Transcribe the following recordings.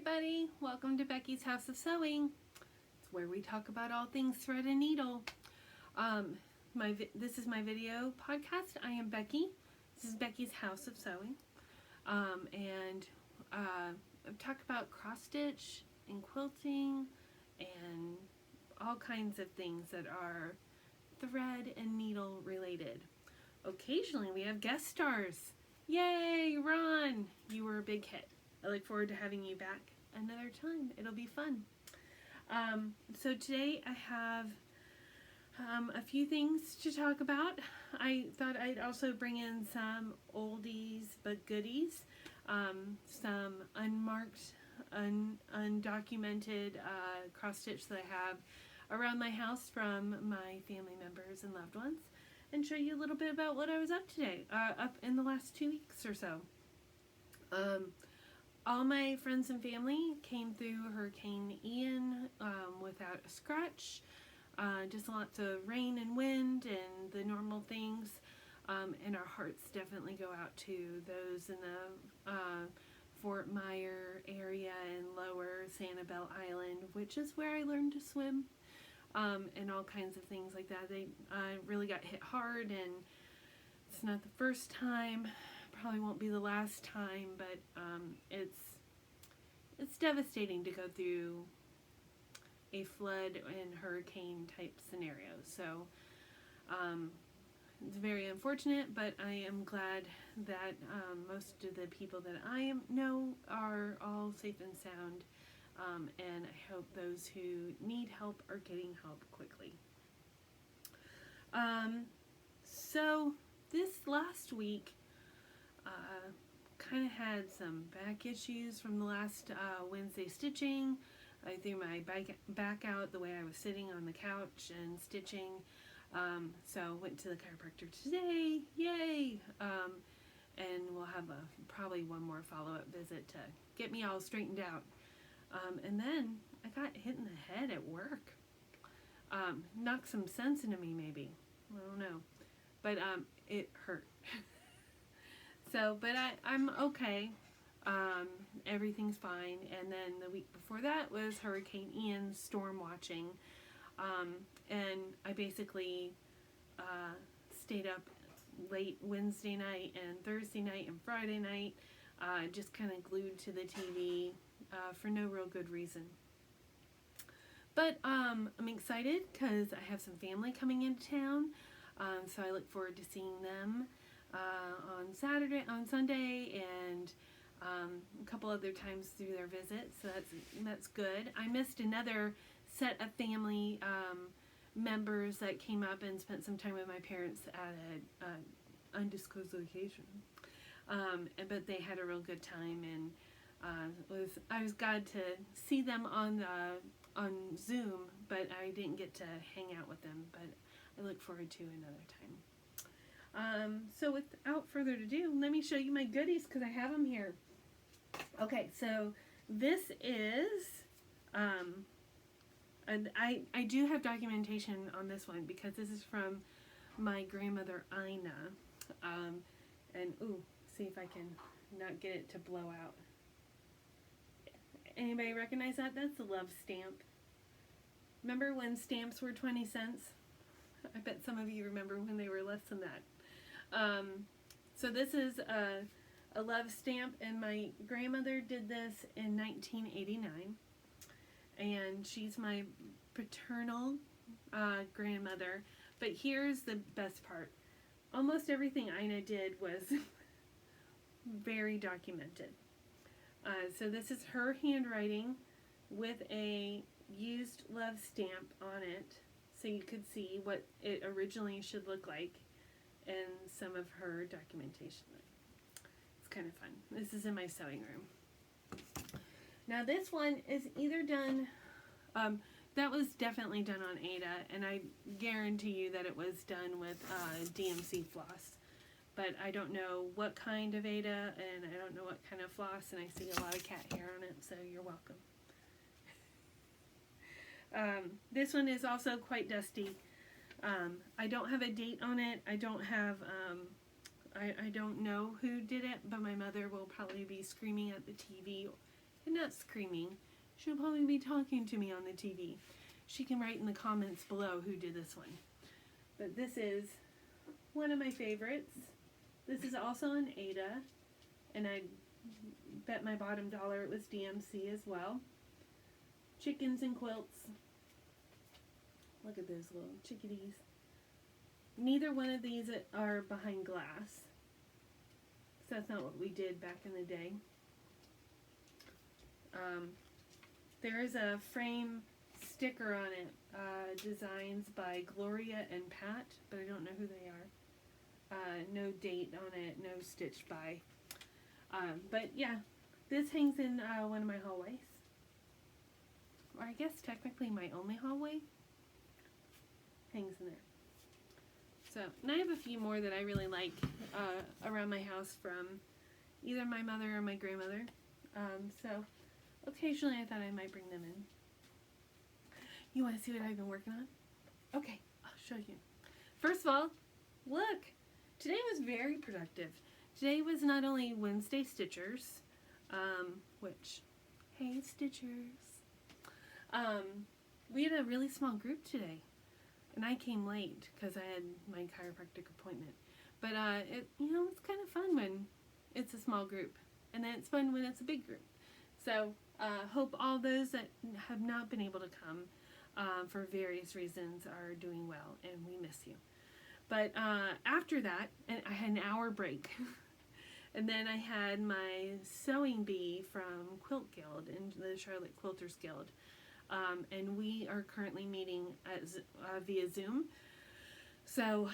everybody, welcome to Becky's House of Sewing. It's where we talk about all things thread and needle. This is my video podcast. I am Becky. This is Becky's House of Sewing. I've talked about cross stitch and quilting and all kinds of things that are thread and needle related. Occasionally we have guest stars. Yay, Ron! You were a big hit. I look forward to having you back another time. It'll be fun. So today I have a few things to talk about. I thought I'd also bring in some oldies but goodies, some unmarked, undocumented cross-stitch that I have around my house from my family members and loved ones, and show you a little bit about what I was up today, up in the last 2 weeks or so. All my friends and family came through Hurricane Ian without a scratch. Just lots of rain and wind and the normal things. And our hearts definitely go out to those in the Fort Myer area and lower Sanibel Island, which is where I learned to swim, and all kinds of things like that. They really got hit hard, and it's not the first time. Probably won't be the last time, but it's devastating to go through a flood and hurricane type scenario. So it's very unfortunate, but I am glad that most of the people that I know are all safe and sound, and I hope those who need help are getting help quickly. So this last week kind of had some back issues from the last Wednesday stitching. I threw my back out the way I was sitting on the couch and stitching. So went to the chiropractor today, yay! And we'll have probably one more follow-up visit to get me all straightened out. And then I got hit in the head at work. Knocked some sense into me maybe. I don't know. But it hurt. So, but I'm okay. Everything's fine. And then the week before that was Hurricane Ian storm watching. And I basically stayed up late Wednesday night and Thursday night and Friday night, just kind of glued to the TV for no real good reason. But I'm excited because I have some family coming into town, so I look forward to seeing them on Sunday, and a couple other times through their visits. So that's good. I missed another set of family members that came up and spent some time with my parents at an undisclosed location. But they had a real good time, and I was glad to see them on Zoom, but I didn't get to hang out with them. But I look forward to another time. So without further ado, let me show you my goodies because I have them here. Okay, so this is, and I do have documentation on this one because this is from my grandmother Ina. And see if I can not get it to blow out. Anybody recognize that? That's a love stamp. Remember when stamps were 20 cents? I bet some of you remember when they were less than that. So this is a love stamp, and my grandmother did this in 1989, and she's my paternal grandmother. But here's the best part. Almost everything Ina did was very documented. So this is her handwriting with a used love stamp on it, so you could see what it originally should look like, and some of her documentation. It's kind of fun. This is in my sewing room. Now this one is either done, that was definitely done on Ada, and I guarantee you that it was done with DMC floss. But I don't know what kind of Ada, and I don't know what kind of floss, and I see a lot of cat hair on it, so you're welcome. This one is also quite dusty. I don't have a date on it. I don't have, I don't know who did it, but my mother will probably be screaming at the TV and not screaming. She'll probably be talking to me on the TV. She can write in the comments below who did this one. But this is one of my favorites. This is also an Ada, and I bet my bottom dollar it was DMC as well. Chickens and quilts. Look at those little chickadees. Neither one of these are behind glass. So that's not what we did back in the day. There is a frame sticker on it, designs by Gloria and Pat, but I don't know who they are. No date on it, no stitched by. But yeah, this hangs in one of my hallways. Or I guess technically my only hallway. Hangs in there. So, and I have a few more that I really like around my house from either my mother or my grandmother. So, occasionally I thought I might bring them in. You want to see what I've been working on? Okay, I'll show you. First of all, look! Today was very productive. Today was not only Wednesday Stitchers, which, hey Stitchers, we had a really small group today. And I came late because I had my chiropractic appointment. But it's kind of fun when it's a small group. And then it's fun when it's a big group. So hope all those that have not been able to come for various reasons are doing well. And we miss you. But after that, and I had an hour break. And then I had my sewing bee from Quilt Guild and the Charlotte Quilters Guild. And we are currently meeting via Zoom. So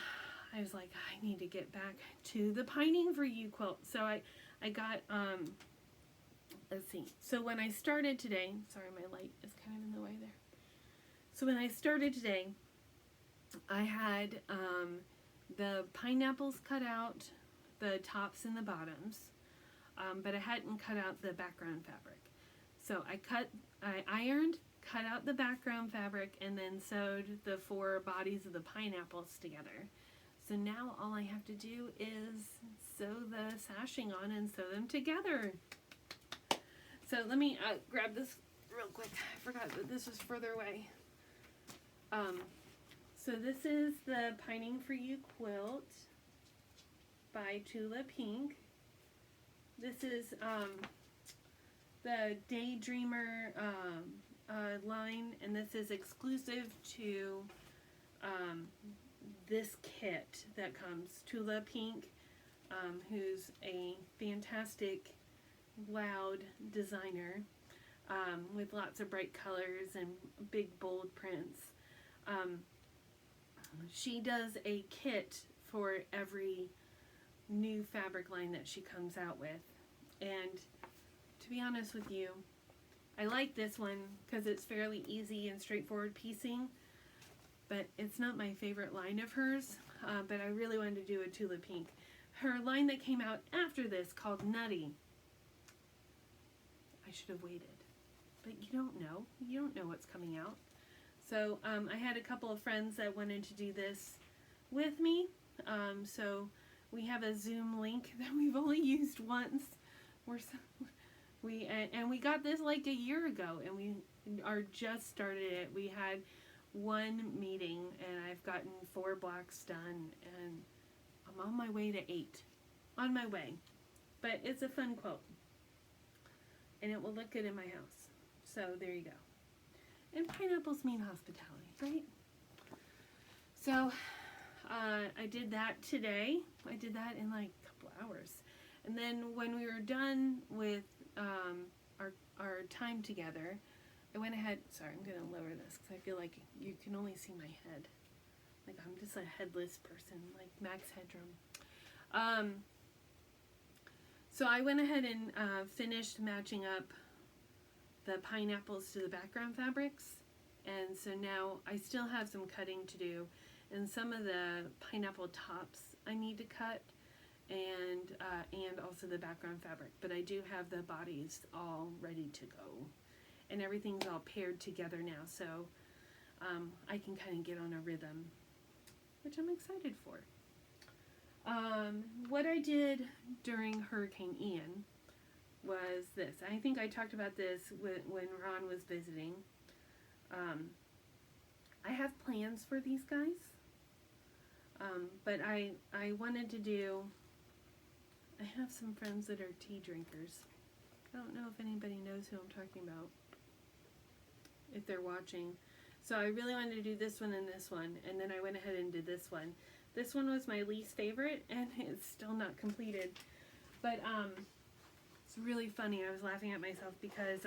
I was like, I need to get back to the Pining for You quilt. So I got, let's see. So when I started today, sorry, my light is kind of in the way there. So when I started today, I had the pineapples cut out, the tops and the bottoms, but I hadn't cut out the background fabric. So I ironed, cut out the background fabric, and then sewed the 4 bodies of the pineapples together. So now all I have to do is sew the sashing on and sew them together. So let me grab this real quick. I forgot that this was further away. So this is the Pining for You quilt by Tula Pink. This is the Daydreamer line, and this is exclusive to this kit that comes. Tula Pink, who's a fantastic, loud designer with lots of bright colors and big, bold prints. She does a kit for every new fabric line that she comes out with, and to be honest with you, I like this one because it's fairly easy and straightforward piecing, but it's not my favorite line of hers, but I really wanted to do a Tula Pink. Her line that came out after this, called Nutty, I should have waited, but you don't know. You don't know what's coming out. So I had a couple of friends that wanted to do this with me, so we have a Zoom link that we've only used once. We got this like a year ago, and we are just started it. We had 1 meeting, and I've gotten 4 blocks done, and I'm on my way to 8. On my way. But it's a fun quilt. And it will look good in my house. So there you go. And pineapples mean hospitality, right? So I did that today. I did that in like a couple hours. And then when we were done with our time together, I went ahead, sorry, I'm going to lower this because I feel like you can only see my head. Like I'm just a headless person, like Max Headroom. So I went ahead and finished matching up the pineapples to the background fabrics. And so now I still have some cutting to do, and some of the pineapple tops I need to cut, and also the background fabric. But I do have the bodies all ready to go, and everything's all paired together now, so I can kind of get on a rhythm, which I'm excited for. What I did during Hurricane Ian was this. I think I talked about this when Ron was visiting. I have plans for these guys, but I wanted to do, I have some friends that are tea drinkers. I don't know if anybody knows who I'm talking about, if they're watching. So I really wanted to do this one and this one, and then I went ahead and did this one. This one was my least favorite, and it's still not completed. But it's really funny. I was laughing at myself because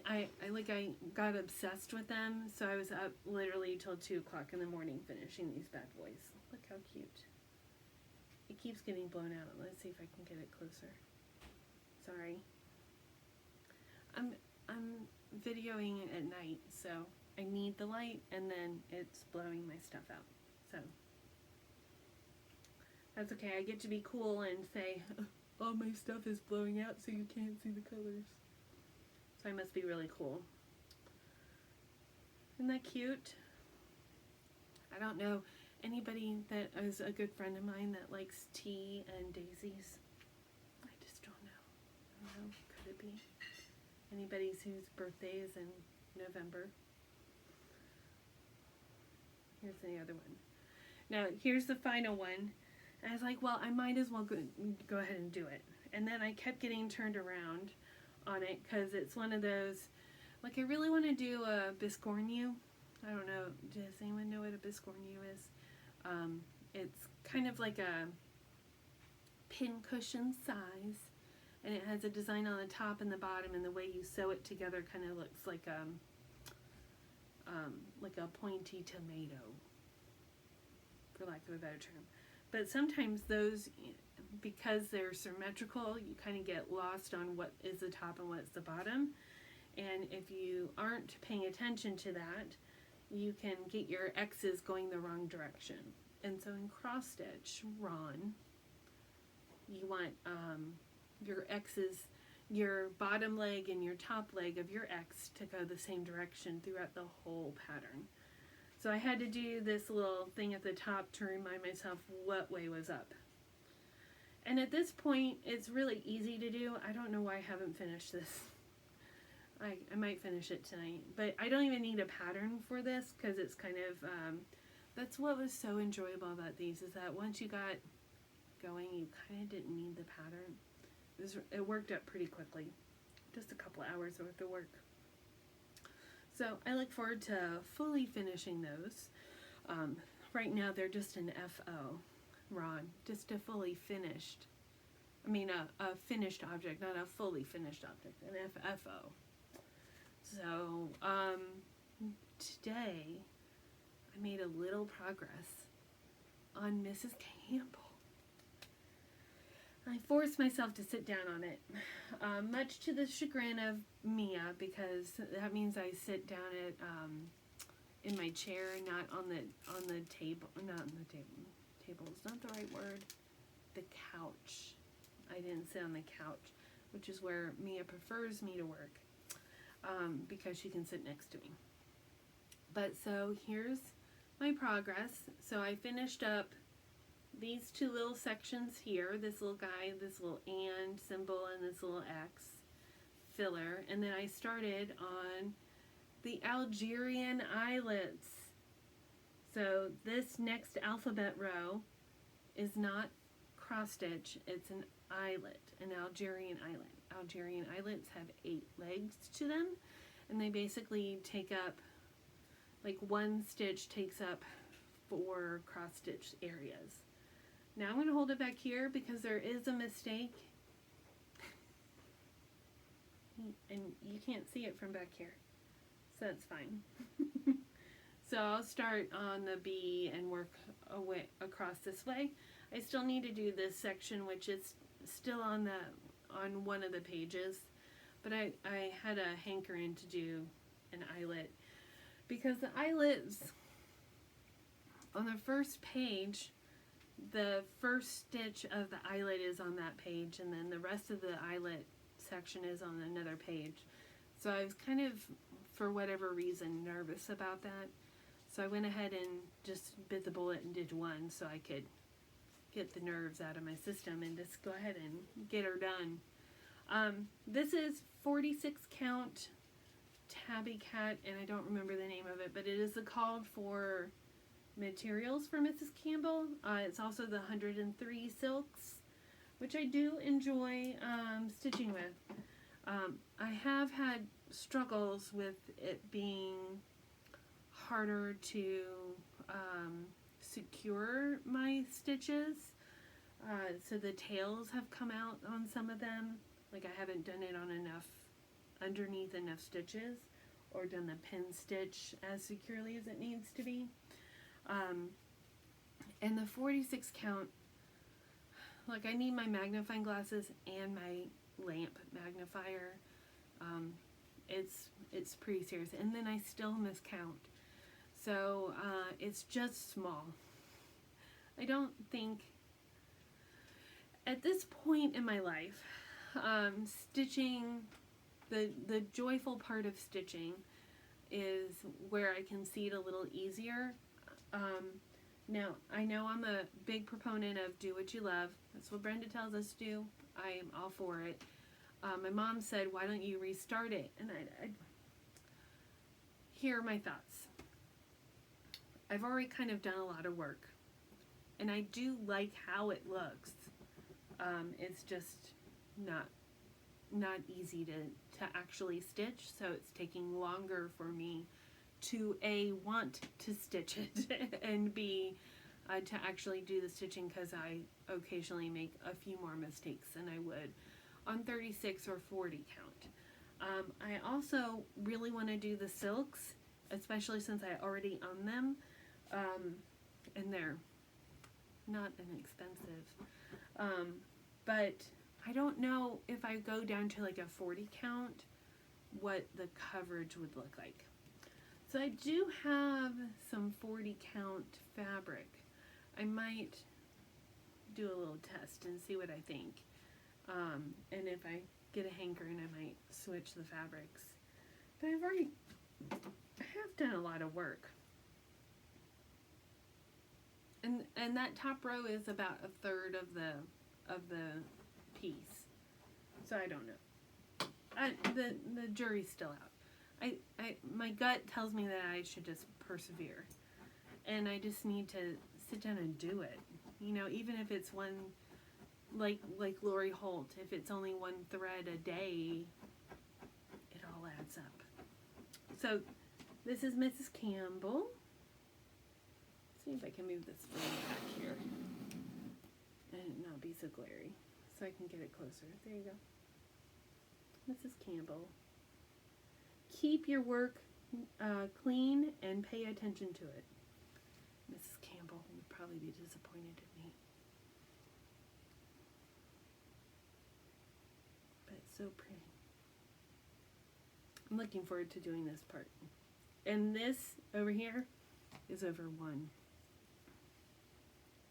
I got obsessed with them. So I was up literally till 2 o'clock in the morning finishing these bad boys. Look how cute. It keeps getting blown out. Let's see if I can get it closer. Sorry. I'm videoing at night, so I need the light, and then it's blowing my stuff out. So that's okay. I get to be cool and say, all my stuff is blowing out so you can't see the colors. So I must be really cool. Isn't that cute? I don't know anybody that is a good friend of mine that likes tea and daisies. I just don't know. I don't know. Could it be? Anybody whose birthday is in November. Here's the other one. Now, here's the final one. And I was like, well, I might as well go ahead and do it. And then I kept getting turned around on it because it's one of those, like, I really want to do a biscornu. I don't know. Does anyone know what a biscornu is? It's kind of like a pincushion size. And it has a design on the top and the bottom, and the way you sew it together kind of looks like a pointy tomato, for lack of a better term. But sometimes those, because they're symmetrical, you kind of get lost on what is the top and what's the bottom. And if you aren't paying attention to that, you can get your X's going the wrong direction. And so in cross stitch, Ron, you want your X's, your bottom leg and your top leg of your X to go the same direction throughout the whole pattern. So I had to do this little thing at the top to remind myself what way was up. And at this point, it's really easy to do. I don't know why I haven't finished this. I might finish it tonight. But I don't even need a pattern for this because it's kind of, that's what was so enjoyable about these, is that once you got going, you kind of didn't need the pattern. It worked up pretty quickly. Just a couple hours worth of work. So I look forward to fully finishing those. Right now they're just an FO, Ron. Just a fully finished, a finished object, not a fully finished object, an FFO. So today I made a little progress on Mrs. Campbell. I forced myself to sit down on it, much to the chagrin of Mia, because that means I sit down in my chair, not on the table. Not on the table. Table is not the right word. The couch. I didn't sit on the couch, which is where Mia prefers me to work, because she can sit next to me. But so here's my progress. So I finished up these two little sections here, this little guy, this little and symbol, and this little X filler, and then I started on the Algerian eyelets. So this next alphabet row is not cross stitch, it's an eyelet, an Algerian eyelet. Algerian eyelets have 8 legs to them, and they basically take up, like one stitch takes up 4 cross stitch areas. Now I'm going to hold it back here because there is a mistake. And you can't see it from back here. So that's fine. So I'll start on the B and work away across this way. I still need to do this section, which is still on one of the pages. But I had a hankering to do an eyelet, because the eyelets on the first page, the first stitch of the eyelet is on that page, and then the rest of the eyelet section is on another page. So I was kind of, for whatever reason, nervous about that. So I went ahead and just bit the bullet and did one so I could get the nerves out of my system and just go ahead and get her done. This is 46 count tabby cat, and I don't remember the name of it, but it is the called for materials for Mrs. Campbell. It's also the 103 silks, which I do enjoy stitching with. I have had struggles with it being harder to secure my stitches, so the tails have come out on some of them. Like, I haven't done it on underneath enough stitches, or done the pin stitch as securely as it needs to be. And the 46 count, like, I need my magnifying glasses and my lamp magnifier. It's pretty serious, and then I still miscount. So it's just small. I don't think at this point in my life, stitching, the joyful part of stitching is where I can see it a little easier. Now, I know I'm a big proponent of do what you love. That's what Brenda tells us to do. I am all for it. My mom said, why don't you restart it? And here are my thoughts. I've already kind of done a lot of work, and I do like how it looks. It's just not easy to actually stitch, so it's taking longer for me to A, want to stitch it, and B, to actually do the stitching, because I occasionally make a few more mistakes than I would on 36 or 40 count. I also really want to do the silks, especially since I already own them, and they're not inexpensive. But I don't know if I go down to like a 40 count, what the coverage would look like. So I do have some 40 count fabric. I might do a little test and see what I think. And if I get a hankering, I might switch the fabrics. But I have done a lot of work. And that top row is about a third of the piece. So I don't know. The jury's still out. My gut tells me that I should just persevere, and I just need to sit down and do it. You know, even if it's one, like Lori Holt, if it's only one thread a day, it all adds up. So this is Mrs. Campbell. Let's see if I can move this frame back here and not be so glary, so I can get it closer. There you go. Mrs. Campbell. Keep your work clean and pay attention to it. Mrs. Campbell would probably be disappointed in me. But it's so pretty. I'm looking forward to doing this part. And this over here is over 1.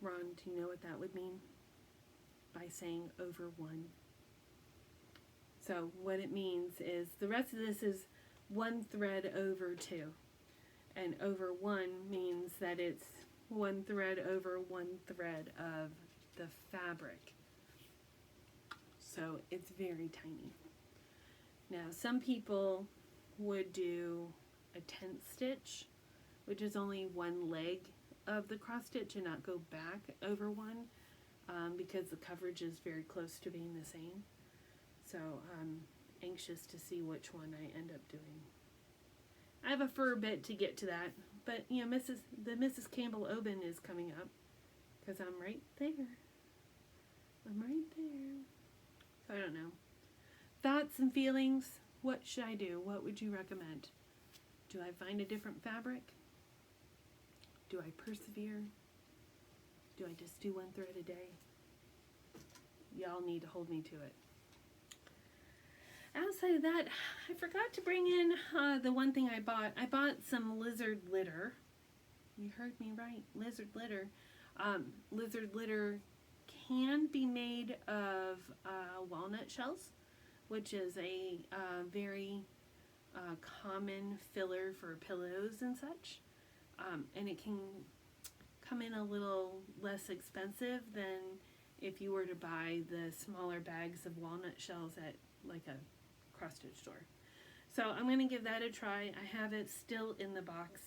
Ron, do you know what that would mean by saying over 1? So what it means is the rest of this is 1 thread over 2, and over 1 means that it's 1 thread over 1 thread of the fabric. So it's very tiny. Now, some people would do a 10th stitch, which is only 1 leg of the cross stitch and not go back over 1, because the coverage is very close to being the same. So I'm anxious to see which one I end up doing. I have a fur bit to get to that, but you know, the Mrs. Campbell Oben is coming up, because I'm right there. I'm right there. So I don't know. Thoughts and feelings. What should I do? What would you recommend? Do I find a different fabric? Do I persevere? Do I just do 1 thread a day? Y'all need to hold me to it. Outside of that, I forgot to bring in the one thing I bought. I bought some lizard litter. You heard me right, lizard litter. Lizard litter can be made of walnut shells, which is a very common filler for pillows and such. And it can come in a little less expensive than if you were to buy the smaller bags of walnut shells at like a cross-stitch store. So I'm going to give that a try. I have it still in the box.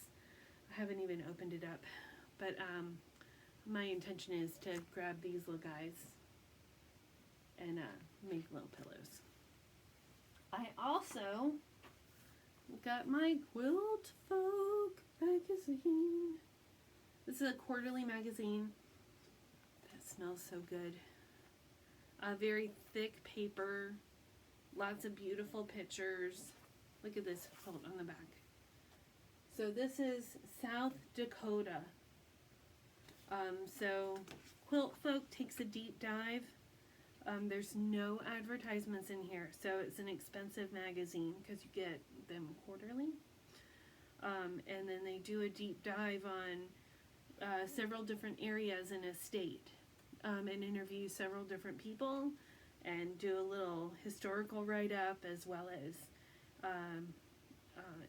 I haven't even opened it up. But my intention is to grab these little guys and make little pillows. I also got my Quilt Folk magazine. This is a quarterly magazine that smells so good. Very thick paper, lots of beautiful pictures. Look at this quilt on the back. So this is South Dakota. So Quilt Folk takes a deep dive. There's no advertisements in here, so it's an expensive magazine because you get them quarterly. And then they do a deep dive on several different areas in a state, and interview several different people and do a little historical write-up as well as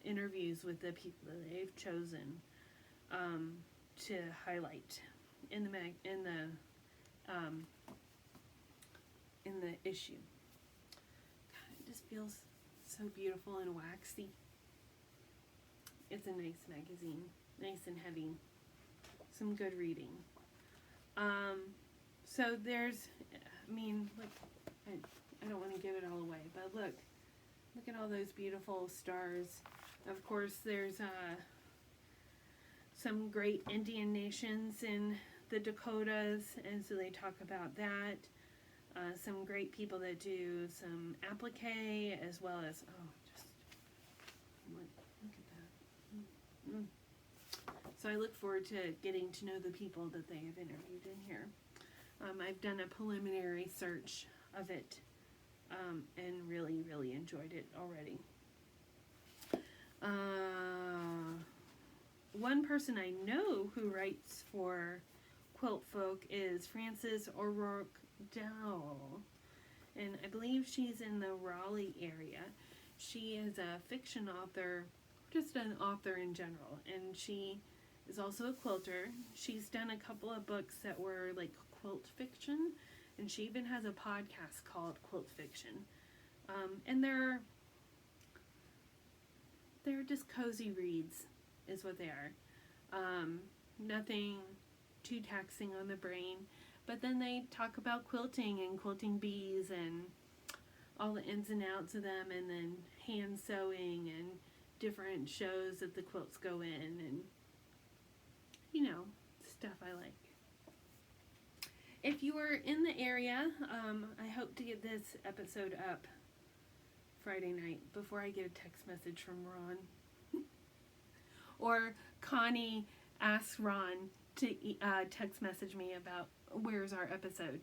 interviews with the people that they've chosen to highlight in the issue. God, it just feels so beautiful and waxy. It's a nice magazine, nice and heavy. Some good reading. So there's, I mean, look, I don't want to give it all away, but look at all those beautiful stars. Of course, there's some great Indian nations in the Dakotas, and so they talk about that. Some great people that do some applique, as well as, look at that. So I look forward to getting to know the people that they have interviewed in here. I've done a preliminary search of it, and really, really enjoyed it already. One person I know who writes for Quilt Folk is Frances O'Rourke Dowell, and I believe she's in the Raleigh area. She is a fiction author, just an author in general, and she is also a quilter. She's done a couple of books that were like quilt fiction, and she even has a podcast called Quilt Fiction. And they're just cozy reads is what they are. Nothing too taxing on the brain, but then they talk about quilting and quilting bees and all the ins and outs of them, and then hand sewing and different shows that the quilts go in, and you know, stuff I like. If you are in the area, I hope to get this episode up Friday night before I get a text message from Ron. Or Connie asks Ron to text message me about where's our episode,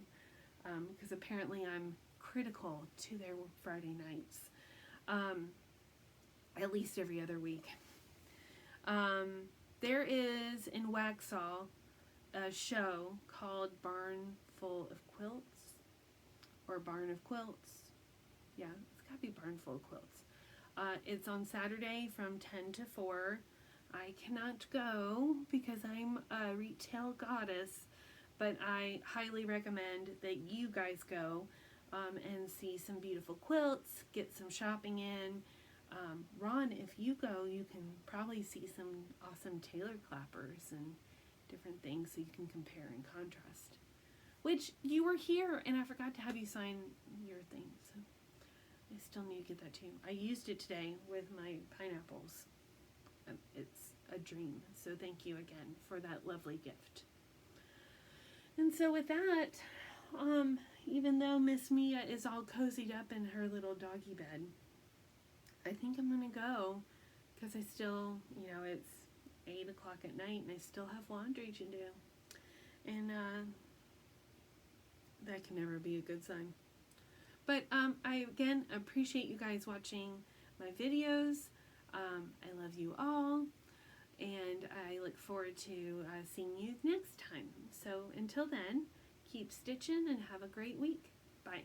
because apparently I'm critical to their Friday nights, at least every other week. There is in Waxhaw a show called Barn Full of Quilts, or Barn of Quilts. Yeah, it's gotta be Barn Full of Quilts. It's on Saturday from 10 to 4. I cannot go because I'm a retail goddess, but I highly recommend that you guys go and see some beautiful quilts, get some shopping in. Ron, if you go, you can probably see some awesome tailor clappers and different things so you can compare and contrast. Which, you were here and I forgot to have you sign your thing, so I still need to get that to you. I used it today with my pineapples. It's a dream, so thank you again for that lovely gift. And so with that, even though Miss Mia is all cozied up in her little doggy bed, I think I'm gonna go, because I still, you know, it's 8 o'clock at night and I still have laundry to do, and that can never be a good sign. But I again appreciate you guys watching my videos. I love you all, and I look forward to seeing you next time. So until then, keep stitching and have a great week. Bye.